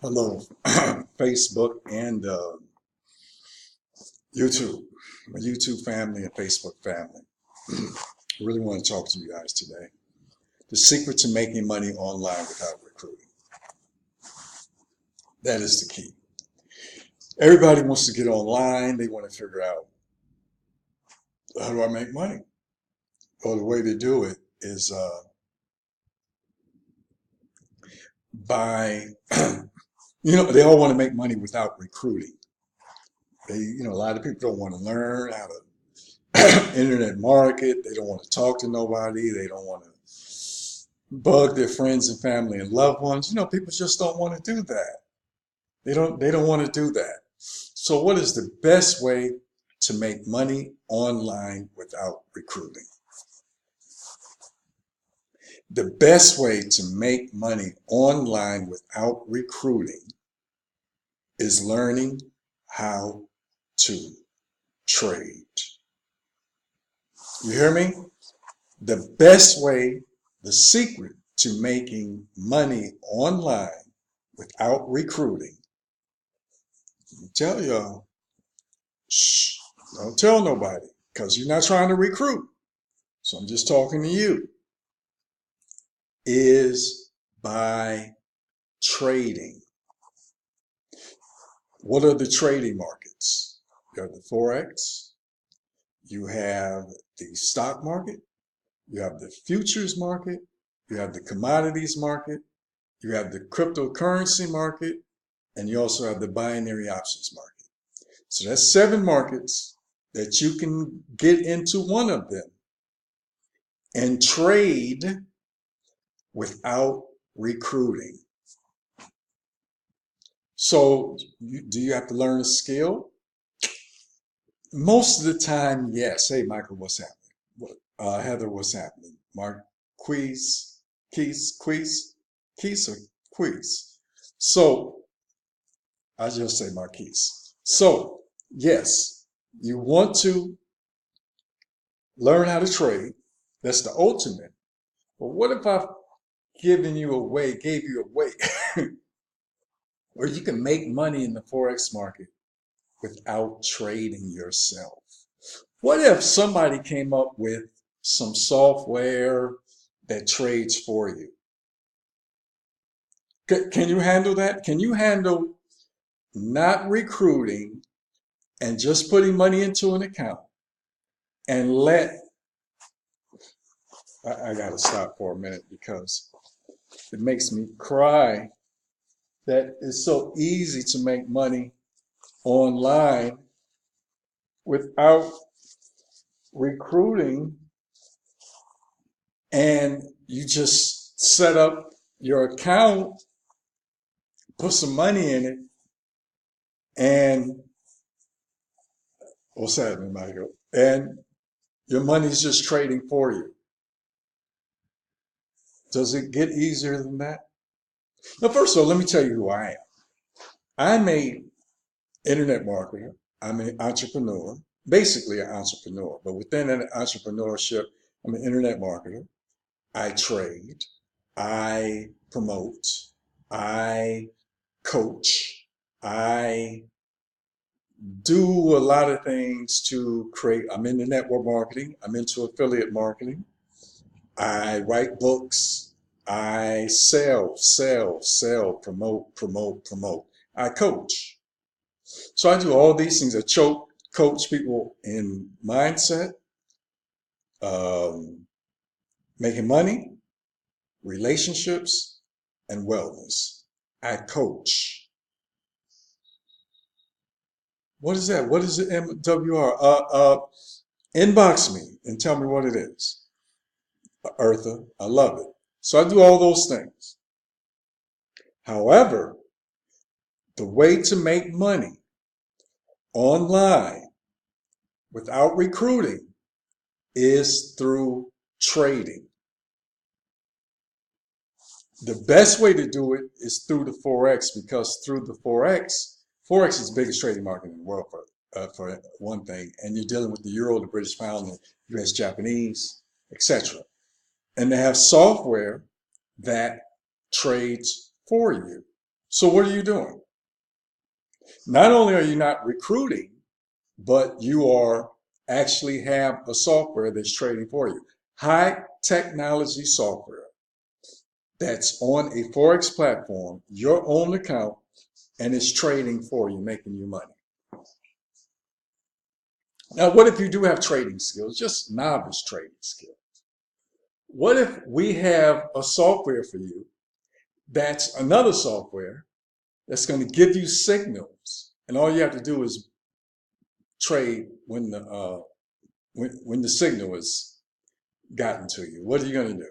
Hello, Facebook and YouTube, my YouTube family and Facebook family. I really want to talk to you guys today. The secret to making money online without recruiting. That is the key. Everybody wants to get online. They want to figure out, how do I make money? Well, the way to do it is by, they all want to make money without recruiting. A lot of people don't want to learn how to internet market. They don't want to talk to nobody. They don't want to bug their friends and family and loved ones. People just don't want to do that. They don't want to do that. So what is the best way to make money online without recruiting? The best way to make money online without recruiting is learning how to trade. You hear me? The best way, the secret to making money online without recruiting. Tell y'all, shh, don't tell nobody because you're not trying to recruit. So I'm just talking to you. Is by trading. What are the trading markets? You have the Forex, you have the stock market, you have the futures market, you have the commodities market, you have the cryptocurrency market, and you also have the binary options market. So that's 7 markets that you can get into one of them and trade without recruiting. So do you have to learn a skill? Most of the time, yes. Hey, Michael, what's happening? Heather, what's happening? Marquise, Keys or Quiz? So I just say Marquise. So yes, you want to learn how to trade. That's the ultimate. But what if I've gave you a way where you can make money in the Forex market without trading yourself? What if somebody came up with some software that trades for you? Can you handle that? Can you handle not recruiting and just putting money into an account and I got to stop for a minute because it makes me cry that it's so easy to make money online without recruiting, and you just set up your account, put some money in it, and what's happening, Michael? And your money's just trading for you. Does it get easier than that? Now, first of all, let me tell you who I am. I'm a internet marketer. I'm an entrepreneur, basically an entrepreneur, but within an entrepreneurship, I'm an internet marketer. I trade, I promote, I coach, I do a lot of things to create. I'm into network marketing, I'm into affiliate marketing, I write books, I sell, promote. I coach. So I do all these things. Coach people in mindset, um, making money, relationships, and wellness. I coach. What is that? What is the MWR? Inbox me and tell me what it is. Eartha, I love it. So I do all those things. However, the way to make money online without recruiting is through trading. The best way to do it is through the Forex, because through the Forex is the biggest trading market in the world for one thing, and you're dealing with the euro, the British pound, the US Japanese, etc. And they have software that trades for you. So what are you doing? Not only are you not recruiting, but you are actually have a software that's trading for you. High technology software that's on a Forex platform, your own account, and it's trading for you, making you money. Now, what if you do have trading skills, just novice trading skills? What if we have a software for you that's another software that's going to give you signals, and all you have to do is trade when the signal is gotten to you? What are you going to do?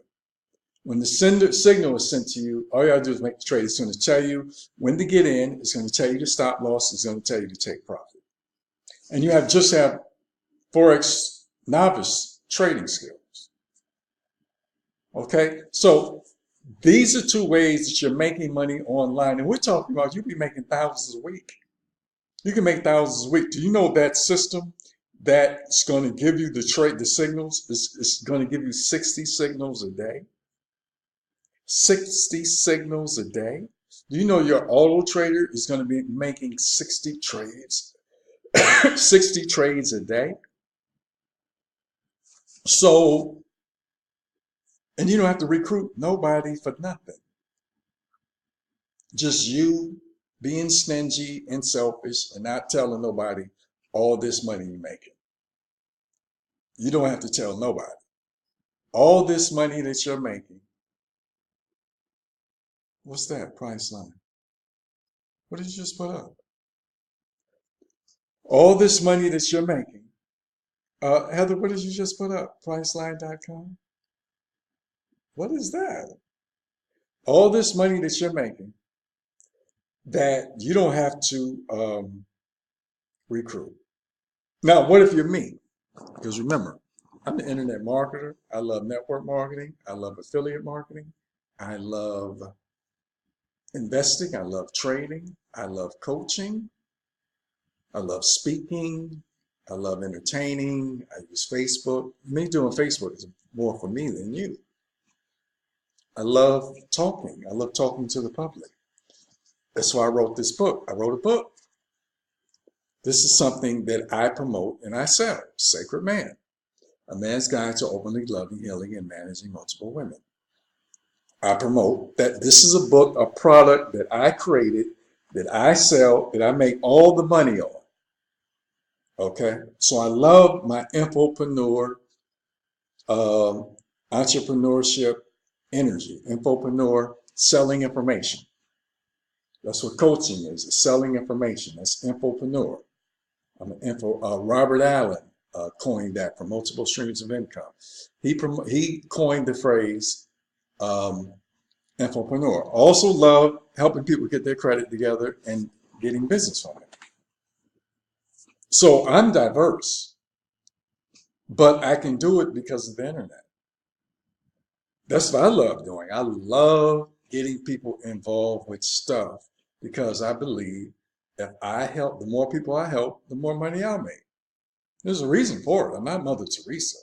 When the signal is sent to you, all you have to do is make the trade. It's going to tell you when to get in. It's going to tell you to stop loss. It's going to tell you to take profit. And you just have Forex novice trading skills. Okay? So these are two ways that you're making money online. And we're talking about you be making thousands a week. You can make thousands a week. Do you know that system that's going to give you the signals is going to give you 60 signals a day? 60 signals a day? Do you know your auto trader is going to be making 60 trades, 60 trades a day? So, and you don't have to recruit nobody for nothing. Just you being stingy and selfish and not telling nobody all this money you're making. You don't have to tell nobody. All this money that you're making. What's that price line? What did you just put up? All this money that you're making. Heather, what did you just put up? Priceline.com? What is that? All this money that you're making that you don't have to recruit. Now, what if you're me? Because remember, I'm an internet marketer. I love network marketing. I love affiliate marketing. I love investing. I love trading. I love coaching. I love speaking. I love entertaining. I use Facebook. Me doing Facebook is more for me than you. I love talking. I love talking to the public. That's why I wrote this book. I wrote a book. This is something that I promote and I sell. Sacred Man, a man's guide to openly loving, healing, and managing multiple women. I promote that this is a book, a product that I created, that I sell, that I make all the money on. Okay, so I love my infopreneur, entrepreneurship energy. Infopreneur, selling information. That's what coaching is. It's selling information. That's infopreneur. I'm an Robert Allen coined that for multiple streams of income. He coined the phrase infopreneur. Also love helping people get their credit together and getting business from it. So I'm diverse, but I can do it because of the internet. That's what I love doing. I love getting people involved with stuff because I believe if I help, the more people I help, the more money I'll make. There's a reason for it. I'm not Mother Teresa.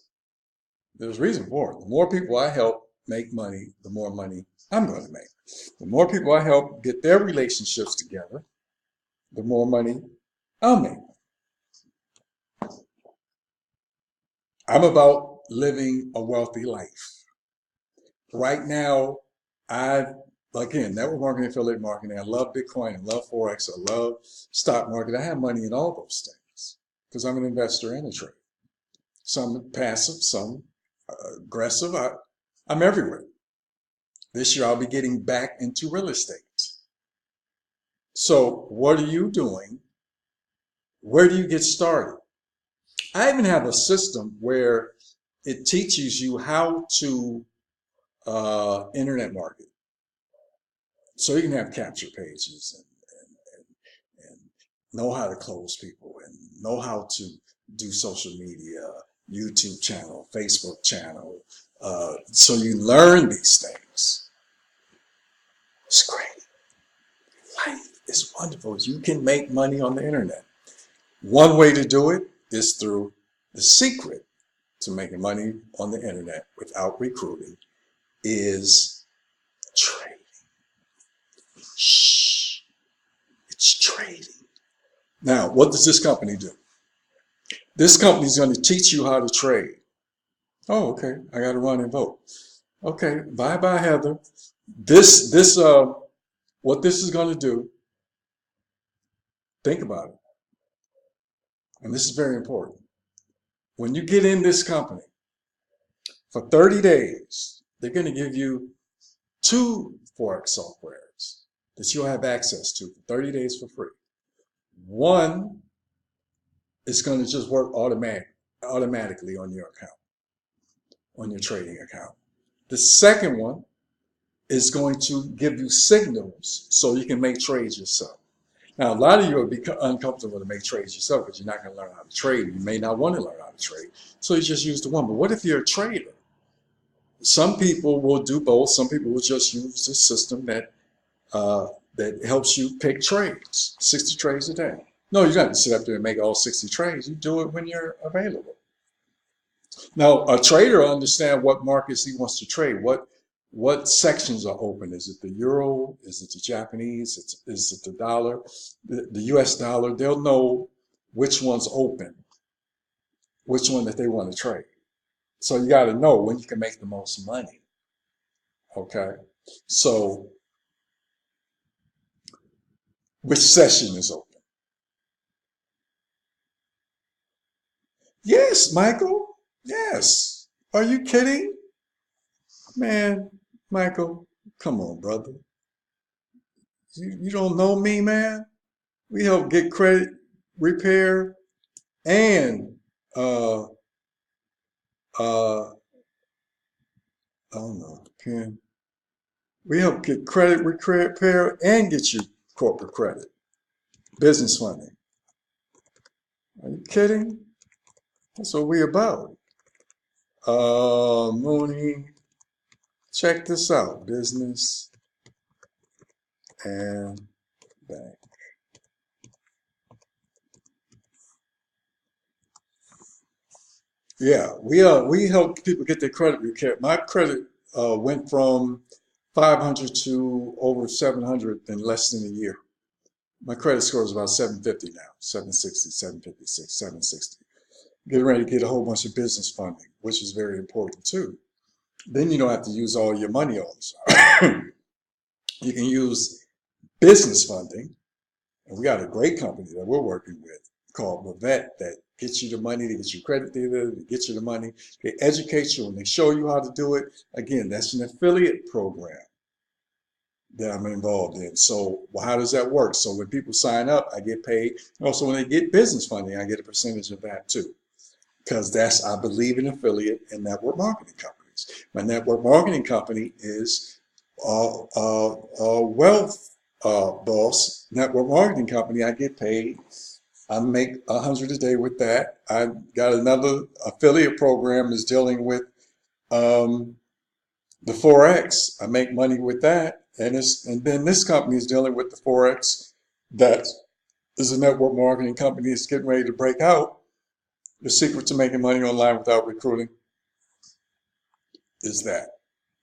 There's a reason for it. The more people I help make money, the more money I'm going to make. The more people I help get their relationships together, the more money I'll make. I'm about living a wealthy life. Right now, again, network marketing, affiliate marketing, I love Bitcoin, I love Forex, I love stock market. I have money in all those things because I'm an investor and a trader. Some passive, some aggressive. I'm everywhere. This year, I'll be getting back into real estate. So what are you doing? Where do you get started? I even have a system where it teaches you how to internet market. So you can have capture pages and know how to close people and know how to do social media, YouTube channel, Facebook channel. So you learn these things. It's great. Life is wonderful. You can make money on the internet. One way to do it is through the secret to making money on the internet without recruiting is trading. Shh. It's trading. Now, what does this company do? This company is going to teach you how to trade. Oh, okay. I got to run and vote. Okay. Bye, Heather. What this is going to do, think about it. And this is very important. When you get in this company, for 30 days, they're going to give you 2 Forex softwares that you'll have access to for 30 days for free. One is going to just work automatically on your account, on your trading account. The second one is going to give you signals so you can make trades yourself. Now, a lot of you will be uncomfortable to make trades yourself because you're not going to learn how to trade. You may not want to learn how to trade. So you just use the one. But what if you're a trader? Some people will do both. Some people will just use the system that helps you pick trades, 60 trades a day. No, you got to sit up there and make all 60 trades. You do it when you're available. Now, a trader will understand what markets he wants to trade. What sections are open? Is it the euro? Is it the Japanese? Is it the dollar? The US dollar? They'll know which one's open, which one that they want to trade. So you got to know when you can make the most money. Okay? So, which session is open? Yes, Michael. Yes. Are you kidding? Man, Michael, come on, brother. You don't know me, man? We help get credit repair and I don't know, pen. We help get credit repair and get you corporate credit, business funding. Are you kidding? That's what we about. Mooney, check this out, business and bank. Yeah, we help people get their credit repair. My credit went from 500 to over 700 in less than a year. My credit score is about 750 now, 760, 756, 760. Getting ready to get a whole bunch of business funding, which is very important too. Then you don't have to use all your money all the time. You can use business funding, and we got a great company that we're working with called Mavet that gets you the money, to get you credit data, to get you the money. They educate you and they show you how to do it. Again, that's an affiliate program that I'm involved in. So how does that work? So when people sign up, I get paid. Also, when they get business funding, I get a percentage of that too. Because I believe in affiliate and network marketing companies. My network marketing company is Wealth Boss Network Marketing Company. I get paid. I make 100 a day with that. I got another affiliate program that's dealing with the Forex. I make money with that. And then this company is dealing with the Forex. That is a network marketing company that's getting ready to break out. The secret to making money online without recruiting is that.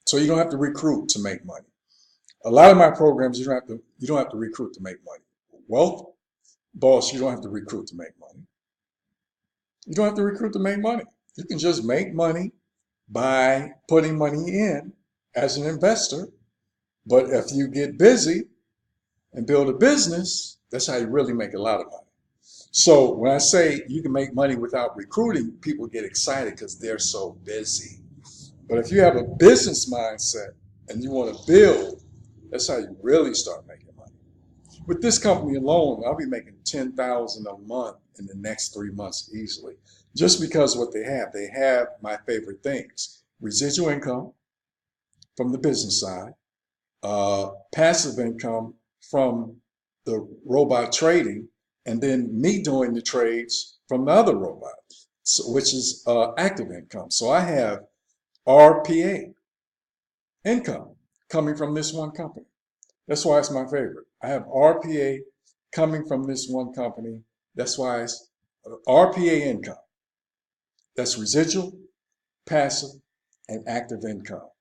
So you don't have to recruit to make money. A lot of my programs, you don't have to recruit to make money. Wealth Boss, you don't have to recruit to make money. You don't have to recruit to make money. You can just make money by putting money in as an investor. But if you get busy and build a business, that's how you really make a lot of money. So when I say you can make money without recruiting, people get excited because they're so busy. But if you have a business mindset and you want to build, that's how you really start making money. With this company alone, I'll be making $10,000 a month in the next 3 months easily, just because what they have my favorite things: residual income from the business side, passive income from the robot trading, and then me doing the trades from the other robot, which is active income. So I have RPA income coming from this one company. That's why it's my favorite. I have RPA coming from this one company. That's why it's RPA income. That's residual, passive, and active income.